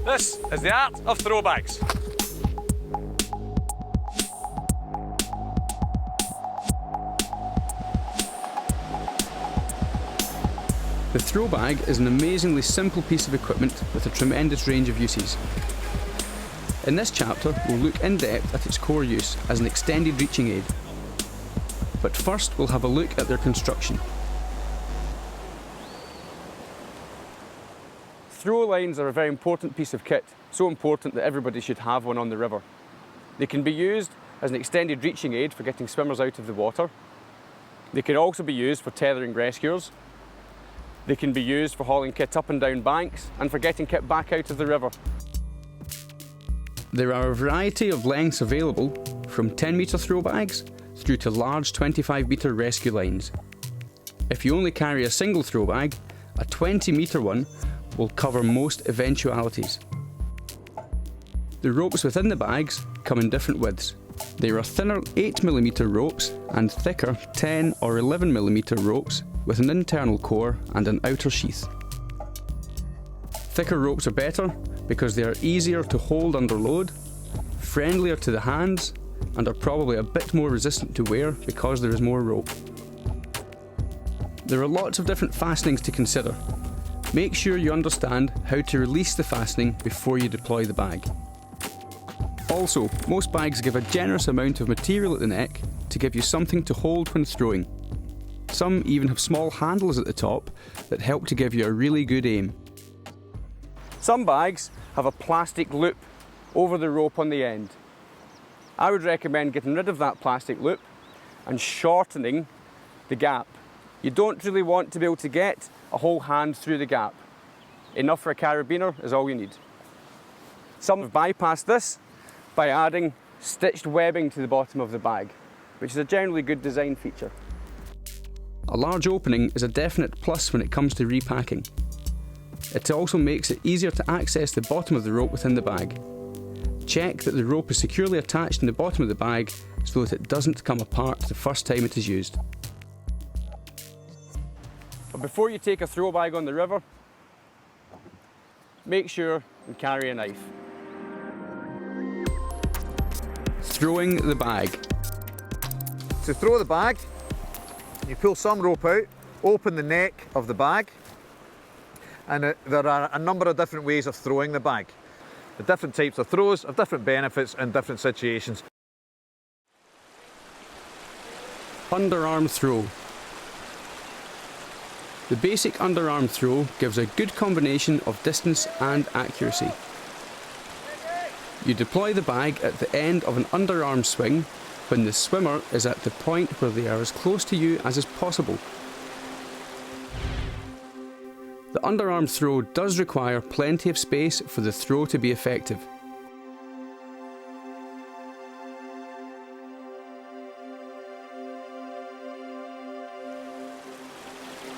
This is the Art of Throwbags. The throw bag is an amazingly simple piece of equipment with a tremendous range of uses. In this chapter, we'll look in depth at its core use as an extended reaching aid. But first, we'll have a look at their construction. Throw lines are a very important piece of kit, so important that everybody should have one on the river. They can be used as an extended reaching aid for getting swimmers out of the water. They can also be used for tethering rescuers. They can be used for hauling kit up and down banks and for getting kit back out of the river. There are a variety of lengths available, from 10-metre throw bags through to large 25-metre rescue lines. If you only carry a single throw bag, a 20-metre one will cover most eventualities. The ropes within the bags come in different widths. There are thinner 8mm ropes and thicker 10 or 11mm ropes with an internal core and an outer sheath. Thicker ropes are better because they are easier to hold under load, friendlier to the hands, and are probably a bit more resistant to wear because there is more rope. There are lots of different fastenings to consider. Make sure you understand how to release the fastening before you deploy the bag. Also, most bags give a generous amount of material at the neck to give you something to hold when throwing. Some even have small handles at the top that help to give you a really good aim. Some bags have a plastic loop over the rope on the end. I would recommend getting rid of that plastic loop and shortening the gap. You don't really want to be able to get a whole hand through the gap. Enough for a carabiner is all you need. Some have bypassed this by adding stitched webbing to the bottom of the bag, which is a generally good design feature. A large opening is a definite plus when it comes to repacking. It also makes it easier to access the bottom of the rope within the bag. Check that the rope is securely attached in the bottom of the bag so that it doesn't come apart the first time it is used. But before you take a throw bag on the river, make sure you carry a knife. Throwing the bag. To throw the bag, you pull some rope out, open the neck of the bag, and there are a number of different ways of throwing the bag. The different types of throws have different benefits in different situations. Underarm throw. The basic underarm throw gives a good combination of distance and accuracy. You deploy the bag at the end of an underarm swing when the swimmer is at the point where they are as close to you as is possible. The underarm throw does require plenty of space for the throw to be effective.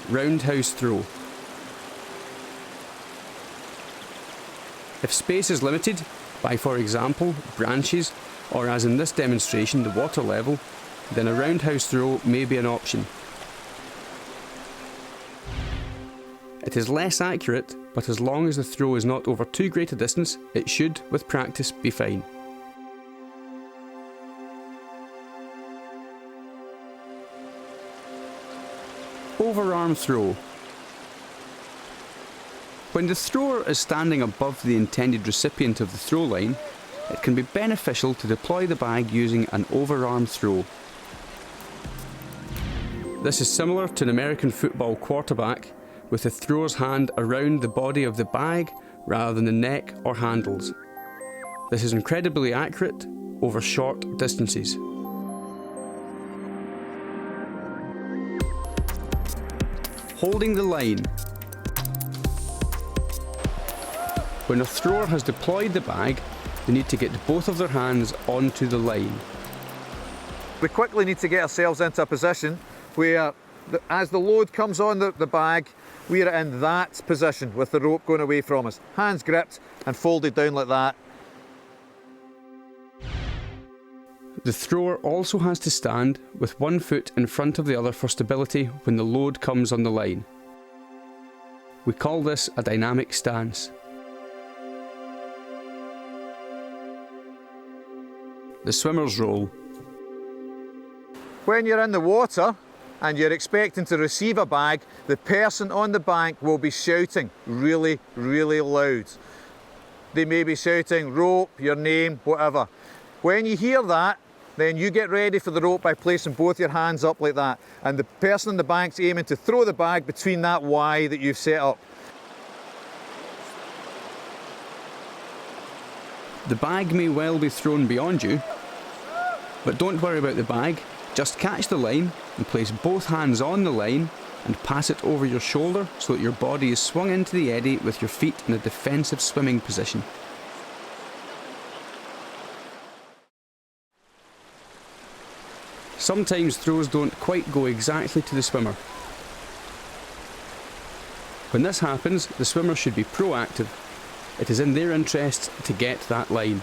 Roundhouse throw. If space is limited by, for example, branches, or as in this demonstration, the water level, then a roundhouse throw may be an option. It is less accurate, but as long as the throw is not over too great a distance, it should, with practice, be fine. Overarm throw. When the thrower is standing above the intended recipient of the throw line, it can be beneficial to deploy the bag using an overarm throw. This is similar to an American football quarterback, with the thrower's hand around the body of the bag rather than the neck or handles. This is incredibly accurate over short distances. Holding the line. When a thrower has deployed the bag, they need to get both of their hands onto the line. We quickly need to get ourselves into a position where, as the load comes on the bag, we are in that position with the rope going away from us. Hands gripped and folded down like that. The thrower also has to stand with one foot in front of the other for stability when the load comes on the line. We call this a dynamic stance. the swimmer's role. When you're in the water and you're expecting to receive a bag, the person on the bank will be shouting really, really loud. They may be shouting rope, your name, whatever. When you hear that, then you get ready for the rope by placing both your hands up like that. And the person on the bank's aiming to throw the bag between that Y that you've set up. The bag may well be thrown beyond you, but don't worry about the bag. Just catch the line and place both hands on the line and pass it over your shoulder so that your body is swung into the eddy with your feet in a defensive swimming position. Sometimes throws don't quite go exactly to the swimmer. When this happens, the swimmer should be proactive. It is in their interest to get that line.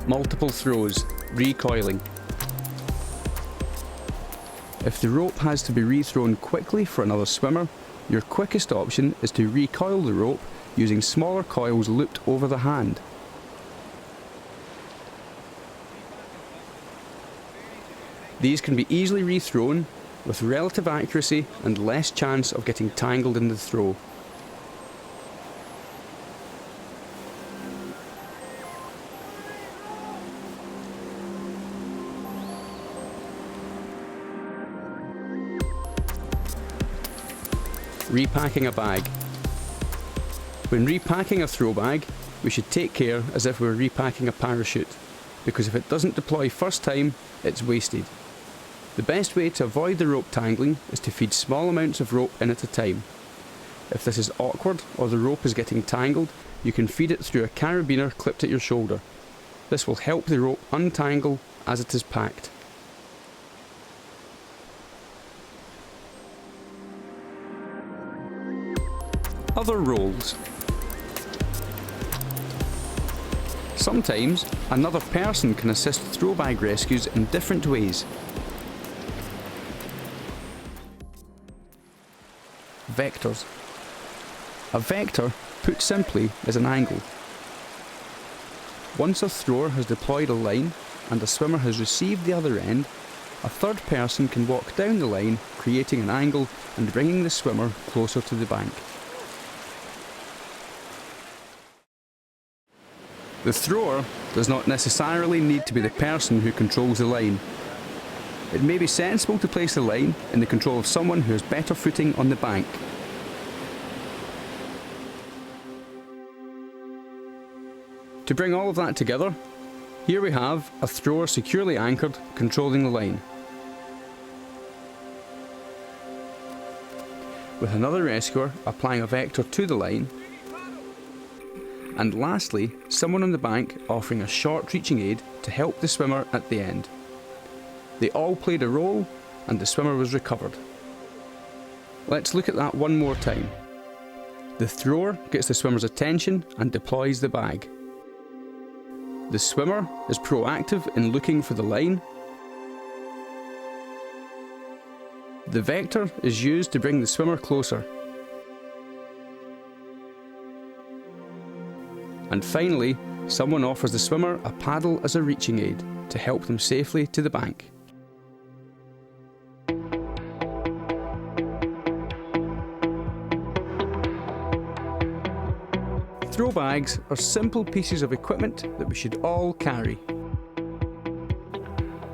Multiple throws, recoiling. If the rope has to be rethrown quickly for another swimmer, your quickest option is to recoil the rope using smaller coils looped over the hand. These can be easily rethrown with relative accuracy and less chance of getting tangled in the throw. Repacking a bag. When repacking a throw bag, we should take care as if we were repacking a parachute, because if it doesn't deploy first time, it's wasted. The best way to avoid the rope tangling is to feed small amounts of rope in at a time. If this is awkward or the rope is getting tangled, you can feed it through a carabiner clipped at your shoulder. This will help the rope untangle as it is packed. Other roles. Sometimes another person can assist throw bag rescues in different ways. Vectors. A vector, put simply, is an angle. Once a thrower has deployed a line and a swimmer has received the other end, a third person can walk down the line, creating an angle and bringing the swimmer closer to the bank. The thrower does not necessarily need to be the person who controls the line. It may be sensible to place the line in the control of someone who has better footing on the bank. To bring all of that together, here we have a thrower securely anchored, controlling the line, with another rescuer applying a vector to the line, and lastly, someone on the bank offering a short reaching aid to help the swimmer at the end. They all played a role and the swimmer was recovered. Let's look at that one more time. The thrower gets the swimmer's attention and deploys the bag. The swimmer is proactive in looking for the line. The vector is used to bring the swimmer closer. And finally, someone offers the swimmer a paddle as a reaching aid to help them safely to the bank. Throw bags are simple pieces of equipment that we should all carry.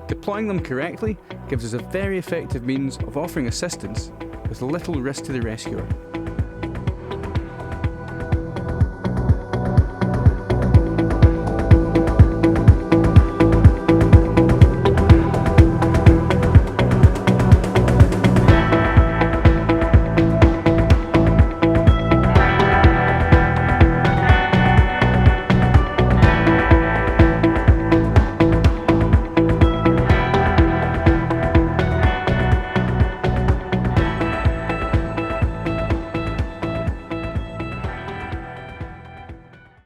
Deploying them correctly gives us a very effective means of offering assistance with little risk to the rescuer.